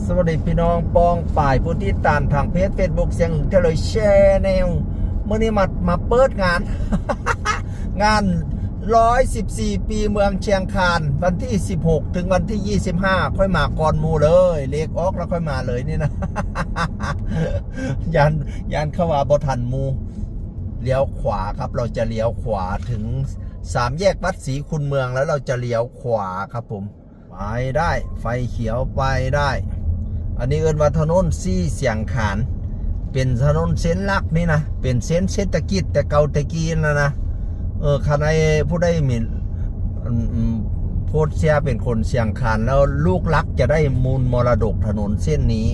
สวัสดีพี่น้องปองป่ายผู้ที่ตามทางเพจ Facebook เสียงอึ่งเทเลยแชร์แนวเมื่อนี้มาเปิดงาน งาน114 ปีเมืองเชียงคานวันที่16ถึงวันที่25ค่อยมาก่อนหมู่เลยเลขออกแล้วค่อยมาเลยนี่นะ ยันเข้าว่าบ่ทันหมู่เลี้ยวขวาครับเราจะเลี้ยวขวาถึง3แยกวัดศรีคุณเมืองแล้วเราจะเลี้ยวขวาครับผมไปได้ไฟเขียวไปได้อันนี้เอิ้นว่าถนนซี่เสียงขานเป็นถนนเส้นหลักนี่นะเป็นเส้นเศรษฐกิจแต่เก่าแต่กี้นะคันไอ้ผู้ได้มีโพสเสียเป็นคนเสียงขานแล้วลูกรักจะได้มูลมรดกถนนเส้นนี้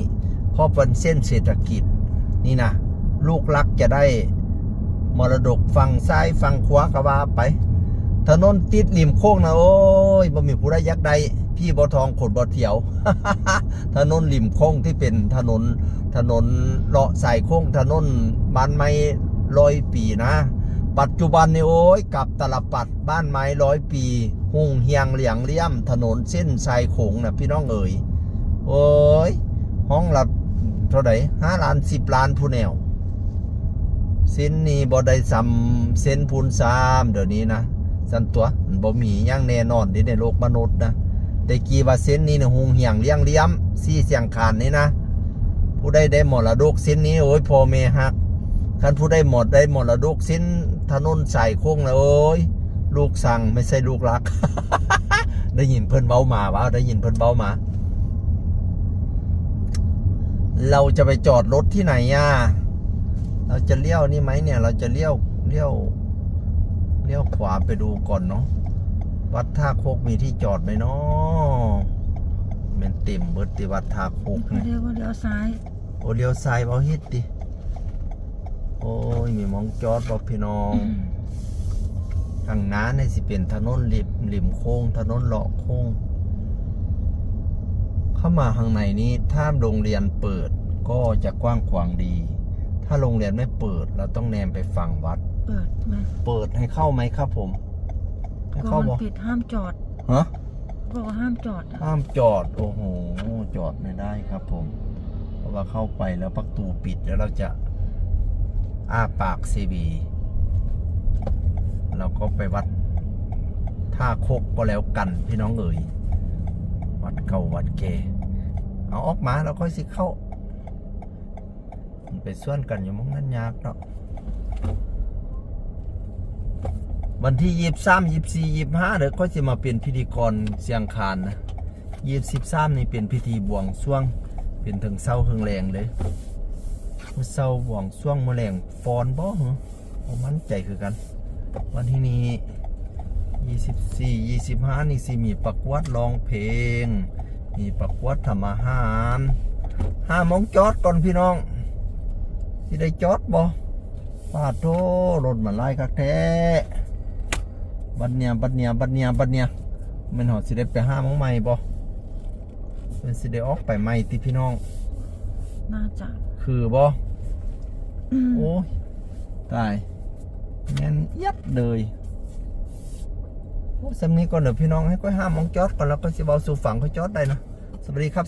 เพราะเป็นเส้นเศรษฐกิจนี่นะลูกรักจะได้มรดกฝั่งซ้ายฝั่งขวาก็ว่าไปถนนติดริมโค้งนะโอ้ยบ่มีผู้ใดยักใดพี่บ่ทองขดบ่เถียว ถนนริมโค้งที่เป็นถนนเลาะสายโค้งถนนบ้านไม้100 ปีนะปัจจุบันนี่โอ้ยกับตลปัดบ้านไม้100 ปีหุ่งเฮียงเหลียงเลี่ยมถนนเส้นสายโขงนะพี่น้องเอ๋ยโอ้ยห้องละเท่าไหร่5 ล้าน10 ล้านผู้แนวเส้นนี้บ่ได้ซ้ำเส้นพูน3เดี๋ยวนี้นะสันตัวมันบ่มีอย่างแน่นอนในโลกมนุษย์นะแต่กี่ว่าเส้นนี้เนี่ยหงเหียงเลี้ยงเลี้ยมซี่เสียงขานนี่นะผู้ได้มรดกเส้นนี้โอ้ยพ่อแม่ฮักคันผู้ได้มรดกเส้นถนนสายโค้งนะโอ้ยลูกสั่งไม่ใช่ลูกรัก ได้ยินเพิ่นเบ้ามาว่าได้ยินเพิ่นเบ้ามาเราจะไปจอดรถที่ไหนอ่ะเราจะเลี้ยวนี่ไหมเนี่ยเราจะเลี้ยวขวาไปดูก่อนเนาะวัดท่าโคกมีที่จอดไหมเนาะมันเต็มเบิดที่วัดท่าโคกเนี่ยเลี้ยวซ้ายโอ้เลี้ยวซ้ายบ่เฮ็ดดิโอ้ยมีมองจอดบ่พี่น้องทางน้าเนี่ยสิเป็นถนนริมโค้งถนนเลาะโค้งเข้ามาข้างในนี้ถ้าโรงเรียนเปิดก็จะกว้างขวางดีถ้าโรงเรียนไม่เปิดเราต้องแนมไปฝั่งวัดเปิดไหมเปิดให้เข้าไหมครับผมให้เข้าบ่ปิดห้ามจอดฮะบอกว่าห้ามจอดห้ามจอดโอ้โหจอดไม่ได้ครับผมเพราะว่าเข้าไปแล้วประตูปิดแล้วเราจะอ้าปากซีบีเราก็ไปวัดท่าโคกก็แล้วกันพี่น้องเอ๋ยวัดเก่าวัดเกเอาออกมาแล้วค่อยสิเข้ามันไปส่วนกันอยู่มั้งนั่นยากเนาะวันที่23 24 25เดี๋ยวก็จะมาเป็นพิธีกรเสียงคานนะ23นี่เป็นพิธีบวงสรวงเป็นถึงเศร้าเฮืองแรงเลยเศร้าบวงสรวงมะแรงฟอนบ่เหรอผมมั่นใจคือกันวันที่นี้24 25นี่สิมีประกวดร้องเพลงมีประกวดทำอาหาร5 โมงจอดก่อนพี่น้องที่ได้จอดบ่ปาดโตรถมันไล่คักแท้บัดเนียมันหอดสิได้ไป5 โมงใหม่บ่เป็นสิได้ออกไปใหม่ติพี่น้องน่าจะคือบ่โอ้ยตายแม่นยัดเลยโอ้สำนี้ก่อนเดี๋ยวพี่น้องให้ก้อย5 โมงจอดก่อนแล้วก็สิเบาสู่ฝั่งเขาจอดได้นะสวัสดีครับ